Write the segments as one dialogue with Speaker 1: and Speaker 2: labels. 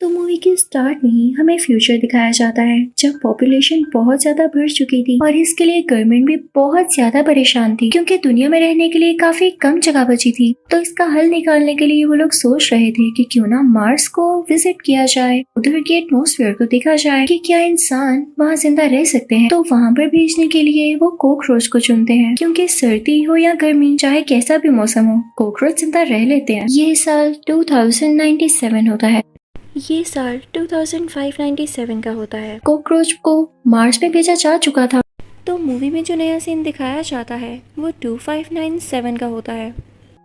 Speaker 1: तो मूवी के स्टार्ट में ही हमें फ्यूचर दिखाया जाता है जब पॉपुलेशन बहुत ज्यादा बढ़ चुकी थी और इसके लिए गवर्नमेंट भी बहुत ज्यादा परेशान थी क्योंकि दुनिया में रहने के लिए काफी कम जगह बची थी। तो इसका हल निकालने के लिए वो लोग सोच रहे थे कि क्यों ना मार्स को विजिट किया जाए, उधर के एटमॉस्फेयर को देखा जाए कि क्या इंसान वहाँ जिंदा रह सकते हैं। तो वहाँ पर भेजने के लिए वो कॉकरोच को चुनते हैं क्योंकि सर्दी हो या गर्मी चाहे कैसा भी मौसम हो कॉकरोच जिंदा रह लेते हैं। ये साल 2097 होता है। ये साल 2597 का होता है। कॉकरोच को मार्स पे भेजा जा चुका था। तो मूवी में जो नया सीन दिखाया जाता है वो 2597 का होता है,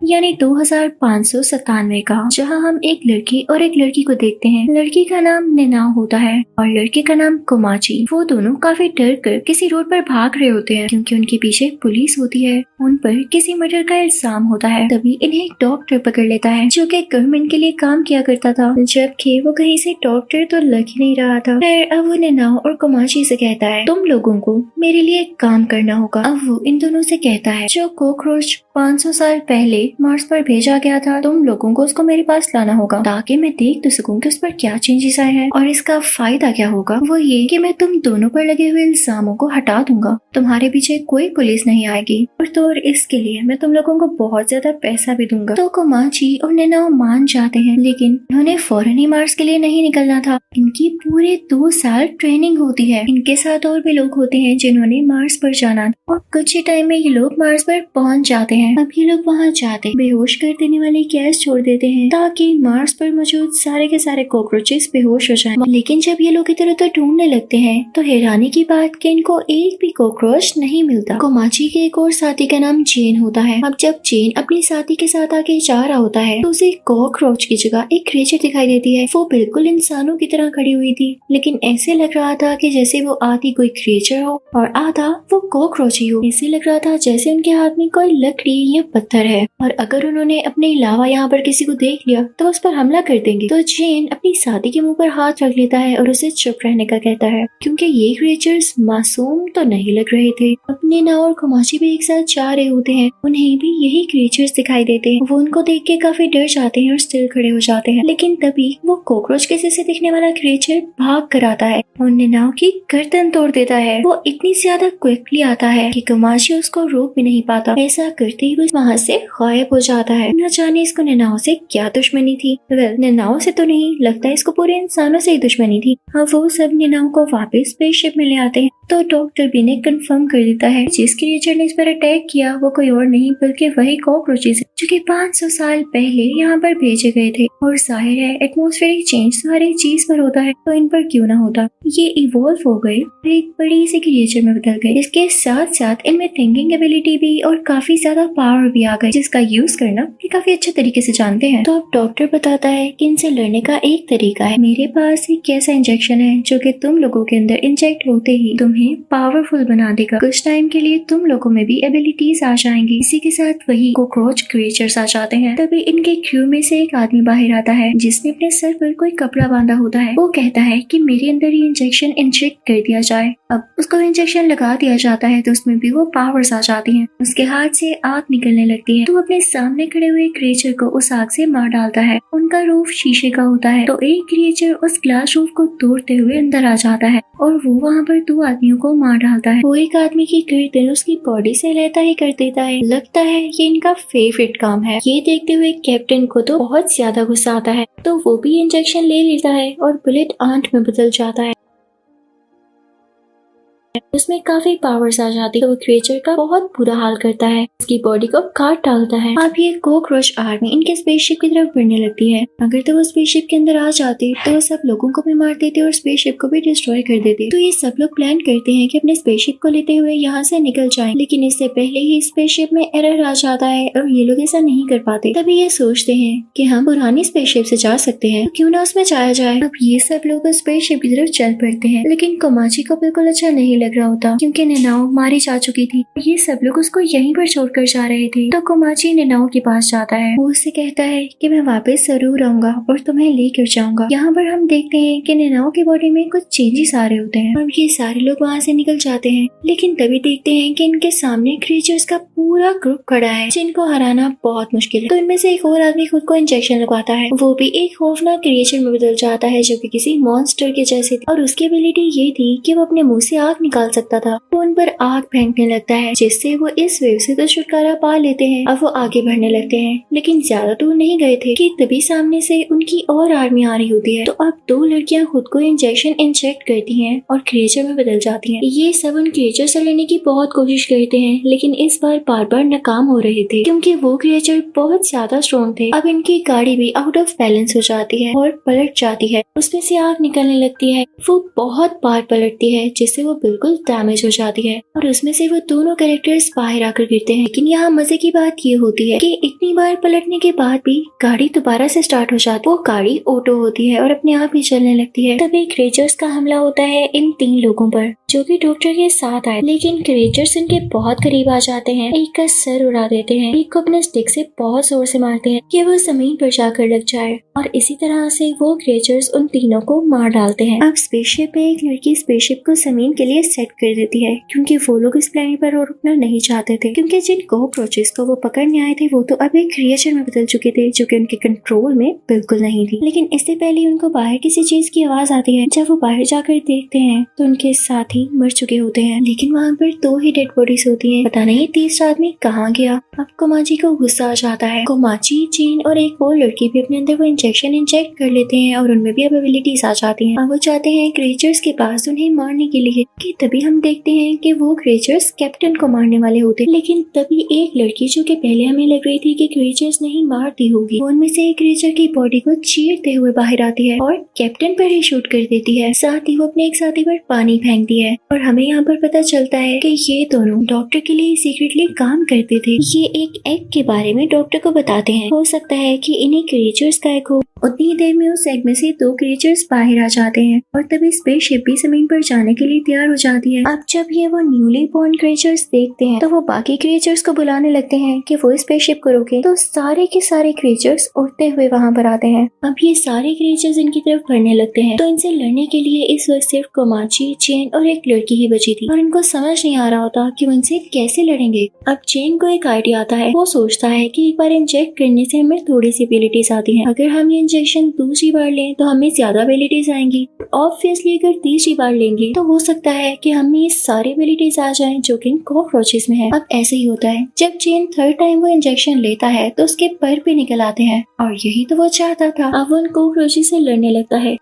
Speaker 1: यानी 2597 का, जहां हम एक लड़की और एक लड़की को देखते हैं। लड़की का नाम नेनाओ होता है और लड़के का नाम कोमाची। वो दोनों काफी डर कर किसी रोड पर भाग रहे होते हैं क्योंकि उनके पीछे पुलिस होती है, उन पर किसी मर्डर का इल्जाम होता है। तभी इन्हें एक डॉक्टर पकड़ लेता है जो कि गवर्नमेंट के लिए काम किया करता था, जबकि वो कहीं से डॉक्टर तो लग ही नहीं रहा था। फिर अब वो नेनाओ और कोमाची से कहता है तुम लोगों को मेरे लिए एक काम करना होगा। अब वो इन दोनों से कहता है जो कॉकरोच 500 साल पहले मार्स पर भेजा गया था तुम लोगों को उसको मेरे पास लाना होगा ताकि मैं देख तो सकूं कि उस पर क्या चेंजेस आए हैं और इसका फायदा क्या होगा। वो ये कि मैं तुम दोनों पर लगे हुए इल्जामों को हटा दूंगा, तुम्हारे पीछे कोई पुलिस नहीं आएगी और तो और इसके लिए मैं तुम लोगों को बहुत ज्यादा पैसा भी दूंगा। तो कोमाची और नेनाओ मान जाते हैं, लेकिन उन्होंने फौरन ही मार्स के लिए नहीं निकलना था। इनकी पूरे 2 साल ट्रेनिंग होती है। इनके साथ और भी लोग होते हैं जिन्होंने मार्स पर जाना और कुछ ही टाइम में ये लोग मार्स पर पहुंच जाते हैं। अब ये लोग वहाँ जाते बेहोश कर देने वाली गैस छोड़ देते हैं ताकि मार्स पर मौजूद सारे के सारे कॉकरोचेस बेहोश हो जाएं। लेकिन जब ये लोग इधर उधर ढूंढने लगते हैं तो हैरानी की बात कि इनको एक भी कॉकरोच नहीं मिलता। कोमाची के एक और साथी का नाम जेन होता है। अब जब जेन अपनी साथी के साथ आगे जा रहा होता है तो उसे कॉकरोच की जगह एक क्रिएचर दिखाई देती है। वो बिल्कुल इंसानों की तरह खड़ी हुई थी, लेकिन ऐसे लग रहा था कि जैसे वो आधी कोई क्रिएचर हो और आधा वो कॉकरोच ही हो। ऐसे लग रहा था जैसे उनके हाथ में कोई लकड़ी या पत्थर है और अगर उन्होंने अपने अलावा यहाँ पर किसी को देख लिया तो उस पर हमला कर देंगे। तो जेन अपनी साथी के मुंह पर हाथ रख लेता है और उसे चुप रहने का कहता है क्योंकि ये क्रिएचर्स मासूम तो नहीं लग रहे थे। अपने नाव और कोमाची भी एक साथ जा रहे होते हैं, उन्हें भी यही क्रिएचर्स दिखाई देते हैं। वो उनको देख के काफी डर जाते हैं और स्टिल खड़े हो जाते हैं। लेकिन तभी वो कॉकरोच के जैसे दिखने वाला क्रिएचर भाग कर आता है और नेनाओ की गर्दन तोड़ देता है। वो इतनी ज्यादा क्विकली आता है कि कोमाची उसको रोक भी नहीं पाता। ऐसा करते ही वो वहाँ से गायब हो जाता है। न जाने इसको नेनाओ से क्या दुश्मनी थी। नेनाओ से तो नहीं, लगता है इसको पूरे इंसानों से ही दुश्मनी थी। हाँ, वो सब नेनाओ को वापस स्पेसशिप में ले आते हैं तो डॉक्टर भी ने कंफर्म कर देता है जिस क्रिएचर ने इस पर अटैक किया वो कोई और नहीं बल्कि वही कॉकरोचेस जो कि 500 साल पहले यहाँ पर भेजे गए थे। और जाहिर है एटमॉस्फेरिक चेंज तो हर एक चीज पर होता है, तो इन पर क्यों ना होता। ये इवॉल्व हो गए, एक बड़ी सी क्रिएचर में बदल गए। इसके साथ साथ इनमें थिंकिंग एबिलिटी भी और काफी ज्यादा पावर भी आ गई जिसका यूज करना ये काफी अच्छे तरीके से जानते हैं। तो अब डॉक्टर बताता है कि इनसे लड़ने का एक तरीका है। मेरे पास एक ऐसा इंजेक्शन है जो कि तुम लोगों के अंदर इंजेक्ट होते ही तुम्हें पावरफुल बना देगा। कुछ टाइम के लिए तुम लोगों में भी एबिलिटीज आ जाएंगी। इसी के साथ वही कॉकरोच क्रिएचर्स आ जाते हैं। तभी इनके क्रू में से एक आदमी बाहर आता है जिसने अपने सर पर कोई कपड़ा बांधा होता है। वो कहता है कि मेरे अंदर ये इंजेक्शन इंजेक्ट कर दिया जाए। अब उसको इंजेक्शन लगा दिया जाता है तो उसमें भी वो पावर्स आ जाती हैं। उसके हाथ से आग निकलने लगती है तो अपने सामने खड़े हुए क्रिएचर को उस आग से मार डालता है। उनका रूफ शीशे का होता है तो एक क्रिएचर उस ग्लास रूफ को तोड़ते हुए अंदर आ जाता है और वो वहाँ पर 2 आदमियों को मार डालता है। वो एक आदमी की गर्दन उसकी बॉडी से लेता ही कर देता है। लगता है ये इनका फेवरेट काम है। ये देखते हुए कैप्टन को तो बहुत ज्यादा गुस्सा आता है तो वो भी इंजेक्शन ले लेता है और बुलेट आंट में बदल जाता है। उसमें काफी पावर्स आ जाती है तो वो क्रिएचर का बहुत बुरा हाल करता है, उसकी बॉडी को काट डालता है। अब ये कॉकरोच आर्मी इनके स्पेसशिप की तरफ बढ़ने लगती है। अगर तो वो स्पेसशिप के अंदर आ जाती तो वो सब लोगों को भी मार देते और स्पेसशिप को भी डिस्ट्रॉय कर देते। तो ये सब लोग प्लान करते हैं कि अपने स्पेसशिप को लेते हुए यहाँ से निकल जाएं, लेकिन इससे पहले ही स्पेसशिप में एरर आ जाता है और ये लोग ऐसा नहीं कर पाते। तभी ये सोचते हैं कि हम पुरानी स्पेसशिप से जा सकते हैं, तो क्यों ना उसमें जाया जाए। अब ये सब लोग स्पेसशिप की तरफ चल पड़ते हैं, लेकिन कोमाची को बिल्कुल अच्छा नहीं लग रहा होता क्योंकि नेनाओ मारी जा चुकी थी। ये सब लोग उसको यहीं पर छोड़कर जा रहे थे। तो कोमाची नेनाओ के पास जाता है। वो उससे कहता है कि मैं वापस जरूर आऊंगा और तुम्हें लेकर जाऊंगा। यहाँ पर हम देखते हैं कि नेनाओ की बॉडी में कुछ चेंजेस आ रहे होते हैं। अब ये सारे लोग वहाँ से निकल जाते हैं, लेकिन तभी देखते हैं कि इनके सामने क्रिएचर्स का पूरा ग्रुप खड़ा है जिनको हराना बहुत मुश्किल है। तो इनमें से एक और आदमी खुद को इंजेक्शन लगवाता है। वो भी एक खौफनाक क्रिएचर में बदल जाता है जो कि किसी मॉन्स्टर के जैसे थी और उसकी एबिलिटी ये थी कि वो अपने मुंह से आग निकाल सकता था। वो उन पर आग फेंकने लगता है जिससे वो इस वेव से तो छुटकारा पा लेते हैं। अब वो आगे बढ़ने लगते हैं, लेकिन ज्यादा दूर नहीं गए थे कि तभी सामने से उनकी और आर्मी आ रही होती है। तो अब दो लड़कियां खुद को इंजेक्शन इंजेक्ट करती हैं और क्रिएचर में बदल जाती हैं। ये सब उन क्रिएचर से लड़ने की बहुत कोशिश करते हैं, लेकिन इस बार बार नाकाम हो रहे थे क्योंकि वो क्रिएचर बहुत ज्यादा स्ट्रॉन्ग थे। अब इनकी गाड़ी भी आउट ऑफ बैलेंस हो जाती है और पलट जाती है। उसमें से आग निकलने लगती है। वो बहुत बार पलटती है जिससे वो बिल्कुल डैमेज हो जाती है और उसमें से वो दोनों कैरेक्टर्स बाहर आकर गिरते हैं। लेकिन यहाँ मजे की बात ये होती है कि इतनी बार पलटने के बाद भी गाड़ी दोबारा से स्टार्ट हो जाती है। वो गाड़ी ऑटो होती है और अपने आप ही चलने लगती है। तभी क्रिएचर्स का हमला होता है इन 3 लोगों पर जो कि डॉक्टर के साथ आए, लेकिन क्रिएचर्स इनके बहुत करीब आ जाते हैं। एक का सर उड़ा देते हैं, एक को अपने स्टिक से बहुत जोर से मारते हैं कि वो जमीन पर जाकर लग जाए और इसी तरह से वो क्रिएचर्स उन तीनों को मार डालते हैं। अब स्पेसशिप में एक लड़की स्पेसशिप को जमीन के लिए सेट कर देती है क्योंकि वो लोग इस प्लेनेट पर और रुकना नहीं चाहते थे, क्योंकि जिन कॉकरोचेस को वो पकड़ने आए थे वो तो अब एक क्रिएचर में बदल चुके थे जो कि उनके कंट्रोल में बिल्कुल नहीं थी। लेकिन इससे पहले उनको बाहर किसी चीज की आवाज आती है। जब वो बाहर जाकर देखते हैं तो उनके साथी मर चुके होते हैं, लेकिन वहाँ पर 2 ही डेड बॉडीज होती हैं। पता नहीं तीसरा आदमी कहाँ गया। अब कोमाची को गुस्सा आ जाता है। कोमाची, चेन और एक और लड़की भी अपने अंदर वो इंजेक्शन इंजेक्ट कर लेते हैं और उनमें भी अब एबिलिटीज आ जाती हैं। अब वो चाहते हैं क्रिएचर्स के पास उन्हें मारने के लिए कि तभी हम देखते हैं कि वो क्रिएचर्स कैप्टन को मारने वाले होते। लेकिन तभी एक लड़की जो कि पहले हमें लग रही थी कि क्रिएचर्स नहीं मारती होगी, वो उनमें से एक क्रिएचर की बॉडी को चीरते हुए बाहर आती है और कैप्टन पर ही शूट कर देती है। साथ ही वो अपने एक साथी पर पानी फेंकती है और हमें यहाँ पर पता चलता है कि ये दोनों डॉक्टर के लिए सीक्रेटली काम करते थे। ये एक एग के बारे में डॉक्टर को बताते हैं। हो सकता है कि इन्हीं क्रिएचर्स का एग हो। उतनी देर में उस एग में से 2 क्रिएचर्स बाहर आ जाते हैं और तभी स्पेसशिप भी जमीन पर जाने के लिए तैयार हो जाती है। अब जब ये वो न्यूली बॉर्न क्रिएचर्स देखते हैं तो वो बाकी क्रिएचर्स को बुलाने लगते हैं कि वो स्पेसशिप को रोके। तो सारे के सारे क्रिएचर्स उड़ते हुए वहाँ पर आते हैं। अब ये सारे क्रिएचर्स इनकी तरफ बढ़ने लगते हैं। तो इनसे लड़ने के लिए इस वक्त सिर्फ कोमाची, चेन और एक लड़की ही बची थी और इनको समझ नहीं आ रहा होता कि वो इनसे कैसे लड़ेंगे। अब चेन को एक आइडिया आता है। वो सोचता है कि एक बार इंजेक्ट करने से हमें थोड़ी सी एबिलिटीज आती हैं। अगर हम ये इंजेक्शन दूसरी बार लें तो हमें ज्यादा एबिलिटीज आएंगी। ऑब्वियसली अगर तीसरी बार लेंगे तो हो सकता है कि हमें ये सारी एबिलिटीज आ जाएं जो कि कॉकरोचेस में है। अब ऐसे ही होता है। जब चेन 3rd टाइम वो इंजेक्शन लेता है तो उसके पर भी निकल आते हैं और यही तो वो चाहता था। अब वो उन कॉकरोचेस से लड़ने लगता है,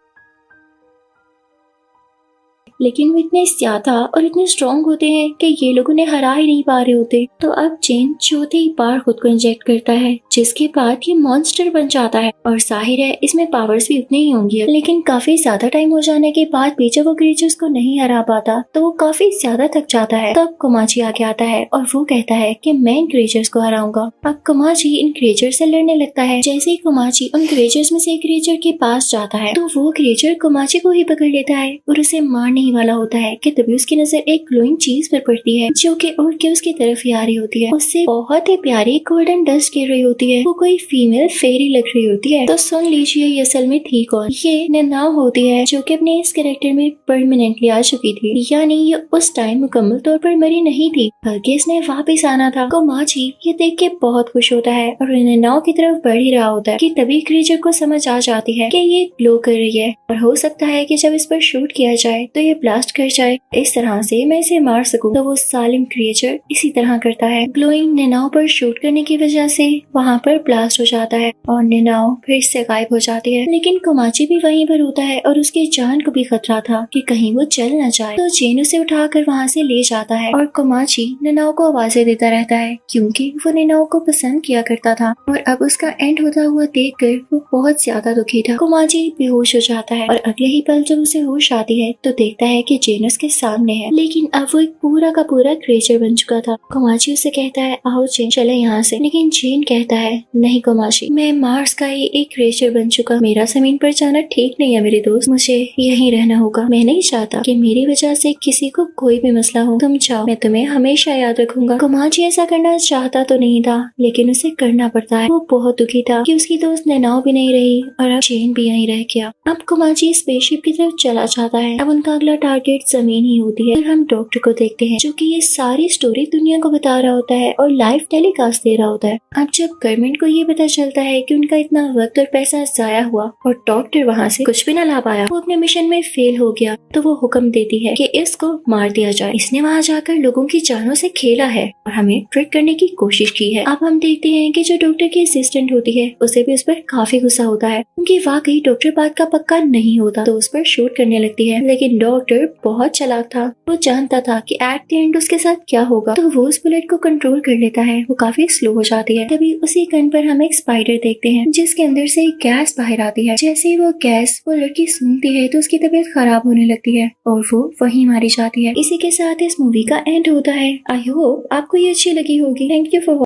Speaker 1: लेकिन वो इतने ज्यादा और इतने स्ट्रॉन्ग होते हैं कि ये लोग उन्हें हरा ही नहीं पा रहे होते। तो अब चेन चौथी बार खुद को इंजेक्ट करता है, जिसके बाद ये मॉन्स्टर बन जाता है और जाहिर है इसमें पावर्स भी उतने ही होंगे। लेकिन काफी ज्यादा टाइम हो जाने के बाद भी जब वो क्रिएचर्स को नहीं हरा पाता तो वो काफी ज्यादा थक जाता है। तब कोमाची आगे आता है और वो कहता है कि मैं इन क्रिएचर्स को हराऊंगा। अब कोमाची इन क्रिएचर से लड़ने लगता है। जैसे ही कोमाची उन क्रिएचर्स में से एक क्रिएचर के पास जाता है तो वो क्रिएचर कोमाची को ही पकड़ लेता है और उसे मारने वाला होता है कि तभी उसकी नजर एक ग्लोइंग चीज पर पड़ती है जो कि उड़ के उसकी तरफ ही आ रही होती है। उससे बहुत ही प्यारी गोल्डन डस्ट गिर रही होती है। वो कोई फीमेल फेरी लग रही होती है। तो सुन लीजिए ये असल में थी कौन। ये नेनाओ होती है जो कि अपने इस कैरेक्टर में परमानेंटली आ चुकी थी, यानी ये उस टाइम मुकम्मल तौर पर मरी नहीं थी बल्कि इसने वापस आना था। कोमाची ये देख के बहुत खुश होता है और नेनाओ की तरफ बढ़ ही रहा होता है कि तभी क्रिएचर को समझ आ जाती है कि ये ग्लो कर रही है और हो सकता है कि जब इस पर शूट किया जाए तो ये ब्लास्ट कर जाए, इस तरह से मैं इसे मार सकूं। तो वो सालिम क्रिएचर इसी तरह करता है। ग्लोइंग नेनाओ पर शूट करने की वजह से वहाँ पर ब्लास्ट हो जाता है और नेनाओ फिर से गायब हो जाती है। लेकिन कोमाची भी वहीं पर होता है और उसकी जान को भी खतरा था कि कहीं वो चल न जाए। तो चेन उसे उठाकर वहाँ से ले जाता है और कोमाची नेनाओ को आवाजें देता रहता है क्योंकि वो नेनाओ को पसंद किया करता था और अब उसका एंड होता हुआ देखकर वो बहुत ज्यादा दुखी था। कोमाची बेहोश हो जाता है और अगले ही पल जब उसे होश आती है तो देखता लगता है कि जेन उसके सामने है, लेकिन अब वो एक पूरा का पूरा क्रिएचर बन चुका था। कोमाची उसे कहता है आओ जेन चले यहाँ से, लेकिन जेन कहता है नहीं कोमाची, मैं मार्स का ही एक क्रिएचर बन चुका, मेरा जमीन पर जाना ठीक नहीं है मेरे दोस्त, मुझे यहीं रहना होगा। मैं नहीं चाहता कि मेरी वजह से किसी को कोई भी मसला हो, तुम जाओ, मैं तुम्हें हमेशा याद रखूंगा। कोमाची ऐसा करना चाहता तो नहीं था, लेकिन उसे करना पड़ता है। वो बहुत दुखी था कि उसकी दोस्त नैनाओ भी नहीं रही और अब जेन भी यहीं रह गया। अब कोमाची स्पेसशिप की तरफ चला जाता है। अब उनका अगला टारगेट जमीन ही होती है। फिर हम डॉक्टर को देखते हैं जो कि ये सारी स्टोरी दुनिया को बता रहा होता है और लाइव टेलीकास्ट दे रहा होता है। अब जब गवर्नमेंट को ये पता चलता है कि उनका इतना वक्त और पैसा जाया हुआ और डॉक्टर वहाँ से कुछ भी न ला पाया, वो अपने मिशन में फेल हो गया, तो वो हुक्म देती है कि इसको मार दिया जाए। इसने वहाँ जाकर लोगों की जानों से खेला है और हमें ट्रिक करने की कोशिश की है। अब हम देखते हैं कि जो डॉक्टर की असिस्टेंट होती है उसे भी उस पर काफी गुस्सा होता है, क्योंकि वाकई डॉक्टर बात का पक्का नहीं होता, तो उस पर शूट करने लगती है। लेकिन डॉक्टर बहुत चालाक था, वो जानता था कि एट द एंड उसके साथ क्या होगा, तो वो उस बुलेट को कंट्रोल कर लेता है। वो काफी स्लो हो जाती है। तभी उसी गन पर हम एक स्पाइडर देखते हैं जिसके अंदर से एक गैस बाहर आती है। जैसे ही वो गैस वो लड़की सूंघती है तो उसकी तबीयत खराब होने लगती है और वो वहीं मारी जाती है। इसी के साथ इस मूवी का एंड होता है। आई होप आपको ये अच्छी लगी होगी। Thank you for